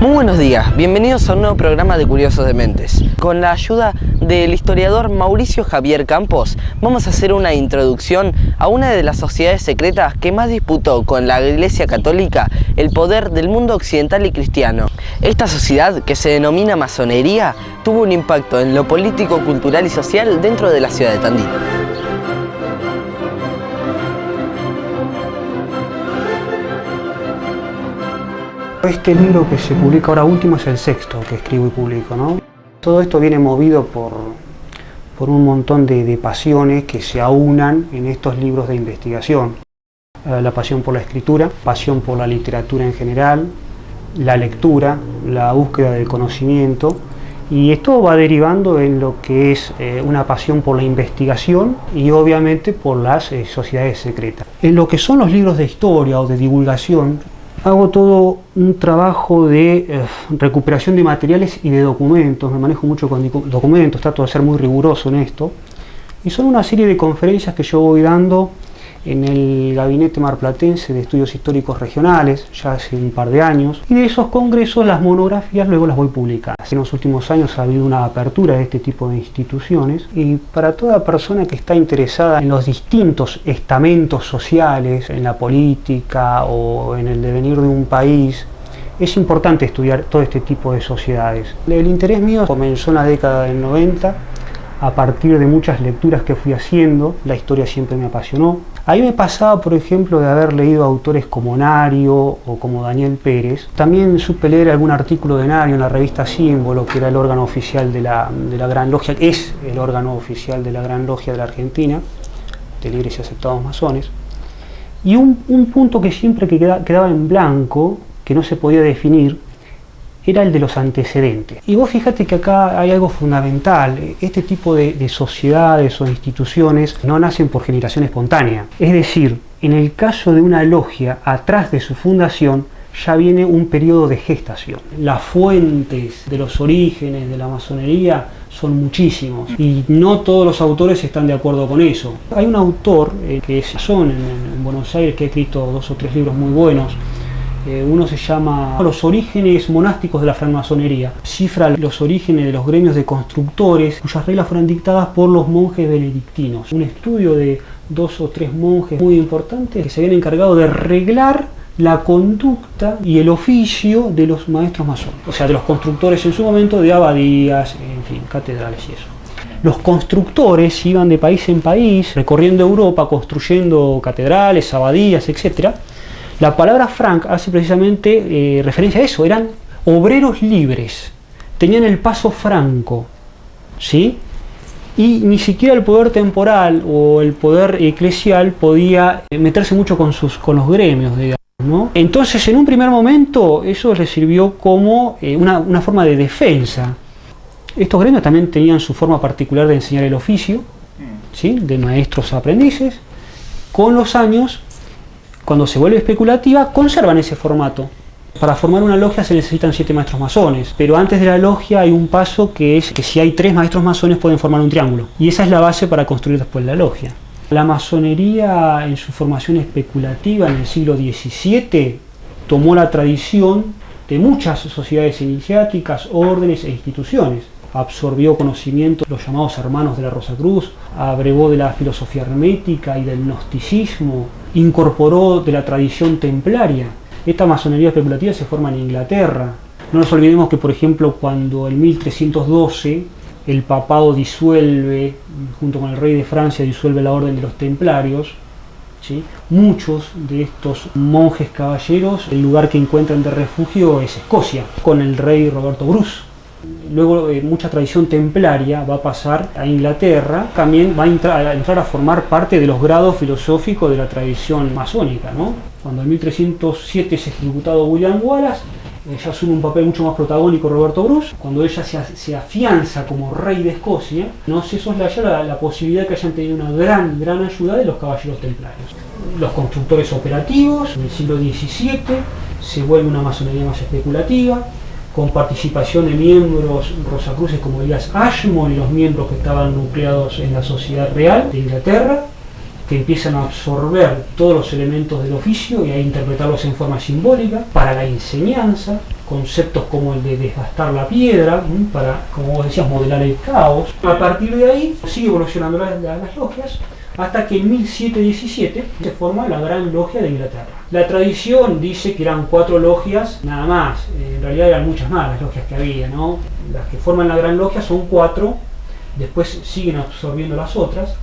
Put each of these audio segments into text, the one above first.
Muy buenos días, bienvenidos a un nuevo programa de Curiosos de Mentes. Con la ayuda del historiador Mauricio Javier Campos, vamos a hacer una introducción a una de las sociedades secretas que más disputó con la Iglesia Católica el poder del mundo occidental y cristiano. Esta sociedad, que se denomina masonería, tuvo un impacto en lo político, cultural y social dentro de la ciudad de Tandil. Este libro que se publica ahora último es el sexto que escribo y publico, ¿no? Todo esto viene movido por un montón de pasiones que se aunan en estos libros de investigación. La pasión por la escritura, pasión por la literatura en general, la lectura, la búsqueda del conocimiento, y esto va derivando en lo que es una pasión por la investigación y obviamente por las sociedades secretas. En lo que son los libros de historia o de divulgación, hago todo un trabajo de recuperación de materiales y de documentos, me manejo mucho con documentos, trato de ser muy riguroso en esto, y son una serie de conferencias que yo voy dando en el Gabinete Marplatense de Estudios Históricos Regionales, ya hace un par de años, y de esos congresos las monografías luego las voy publicando. En los últimos años ha habido una apertura de este tipo de instituciones, y para toda persona que está interesada en los distintos estamentos sociales, en la política o en el devenir de un país, es importante estudiar todo este tipo de sociedades. El interés mío comenzó en la década del 90, a partir de muchas lecturas que fui haciendo. La historia siempre me apasionó. Ahí me pasaba, por ejemplo, de haber leído autores como Nario o como Daniel Pérez. También supe leer algún artículo de Nario en la revista Símbolo, que era el órgano oficial de la Gran Logia, es el órgano oficial de la Gran Logia de la Argentina, de libres y aceptados masones. Y un punto que siempre quedaba en blanco, que no se podía definir, era el de los antecedentes. Y vos fíjate que acá hay algo fundamental. Este tipo de sociedades o instituciones no nacen por generación espontánea. Es decir, en el caso de una logia, atrás de su fundación ya viene un periodo de gestación. Las fuentes de los orígenes de la masonería son muchísimos y no todos los autores están de acuerdo con eso. Hay un autor que es masón en Buenos Aires, que ha escrito 2 o 3 libros muy buenos. Uno se llama Los orígenes monásticos de la francmasonería. Cifra los orígenes de los gremios de constructores, cuyas reglas fueron dictadas por los monjes benedictinos. Un estudio de 2 o 3 monjes muy importantes que se habían encargado de reglar la conducta y el oficio de los maestros masones. O sea, de los constructores en su momento, de abadías, en fin, catedrales y eso. Los constructores iban de país en país, recorriendo Europa, construyendo catedrales, abadías, etc. La palabra franc hace precisamente referencia a eso, eran obreros libres, tenían el paso franco, ¿sí? Y ni siquiera el poder temporal o el poder eclesial podía meterse mucho con los gremios, digamos, ¿no? Entonces, en un primer momento, eso les sirvió como una forma de defensa. Estos gremios también tenían su forma particular de enseñar el oficio, ¿sí? De maestros a aprendices. Con los años, cuando se vuelve especulativa, conservan ese formato. Para formar una logia se necesitan 7 maestros masones, pero antes de la logia hay un paso que es que si hay 3 maestros masones pueden formar un triángulo. Y esa es la base para construir después la logia. La masonería, en su formación especulativa en el siglo XVII, tomó la tradición de muchas sociedades iniciáticas, órdenes e instituciones. Absorbió conocimiento de los llamados hermanos de la Rosacruz, abrevó de la filosofía hermética y del gnosticismo, incorporó de la tradición templaria. Esta masonería especulativa se forma en Inglaterra. No nos olvidemos que, por ejemplo, cuando en 1312 el papado disuelve, junto con el rey de Francia, disuelve la orden de los templarios, ¿sí? Muchos de estos monjes caballeros, el lugar que encuentran de refugio es Escocia, con el rey Roberto Bruce. Luego mucha tradición templaria va a pasar a Inglaterra, también va a entrar a formar parte de los grados filosóficos de la tradición masónica, ¿no? Cuando en 1307 es ejecutado William Wallace, ya asume un papel mucho más protagónico Roberto Bruce. Cuando ella se afianza como rey de Escocia, no se soslaya la posibilidad de que hayan tenido una gran ayuda de los caballeros templarios. Los constructores operativos, en el siglo XVII, se vuelve una masonería más especulativa, con participación de miembros rosacruces como Elias Ashmore y los miembros que estaban nucleados en la Sociedad Real de Inglaterra. que empiezan a absorber todos los elementos del oficio y a interpretarlos en forma simbólica para la enseñanza, conceptos como el de desgastar la piedra, para, como vos decías, modelar el caos. A partir de ahí sigue evolucionando las logias, hasta que en 1717 se forma la Gran Logia de Inglaterra. La tradición dice que eran 4 logias nada más, en realidad eran muchas más las logias que había, ¿no? Las que forman la Gran Logia son 4, después siguen absorbiendo las otras.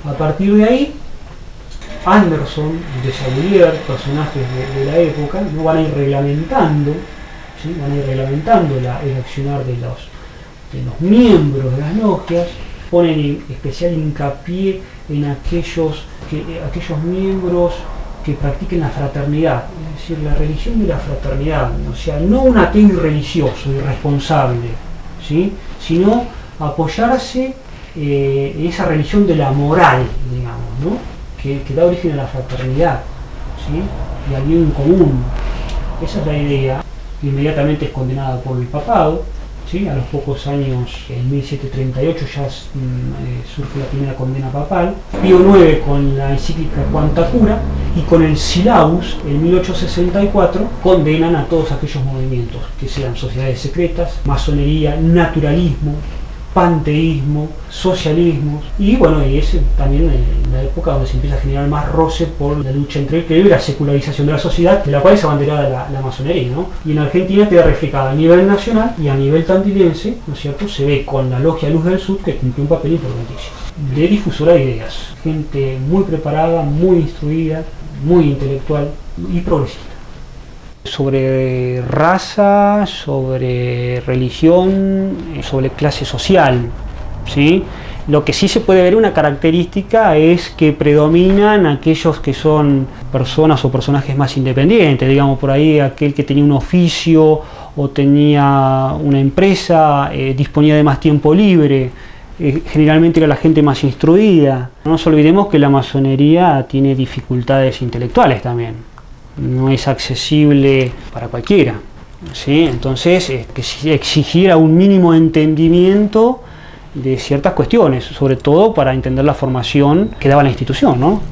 A partir de ahí, Anderson, de Saulier, personajes de la época, ¿no? van a ir reglamentando, ¿sí? Van a ir reglamentando el accionar de los miembros de las logias, ponen especial hincapié en aquellos miembros que practiquen la fraternidad, es decir, la religión de la fraternidad, o sea, no un ateo irreligioso, irresponsable, ¿sí? Sino apoyarse en esa religión de la moral, digamos, ¿no? que da origen a la fraternidad, ¿sí? Y al bien común. Esa es la idea. Inmediatamente es condenada por el papado, ¿sí? A los pocos años, en 1738, ya surge la primera condena papal. Pío IX con la encíclica Quanta Cura y con el Syllabus en 1864 condenan a todos aquellos movimientos que sean sociedades secretas, masonería, naturalismo, panteísmo, socialismo, y bueno, y es también la época donde se empieza a generar más roce por la lucha entre el clero y la secularización de la sociedad, de la cual es abanderada la masonería, ¿no? Y en Argentina queda reflejada a nivel nacional y a nivel tandilense, ¿no es cierto? Se ve con la Logia Luz del Sur, que cumplió un papel importantísimo de difusora de ideas, gente muy preparada, muy instruida, muy intelectual y progresista. Sobre raza, sobre religión, sobre clase social, ¿sí? Lo que sí se puede ver una característica es que predominan aquellos que son personas o personajes más independientes, digamos por ahí aquel que tenía un oficio o tenía una empresa, disponía de más tiempo libre, generalmente era la gente más instruida. No nos olvidemos que la masonería tiene dificultades intelectuales también. No es accesible para cualquiera, ¿sí? Entonces que exigiera un mínimo entendimiento de ciertas cuestiones, sobre todo para entender la formación que daba la institución, ¿no?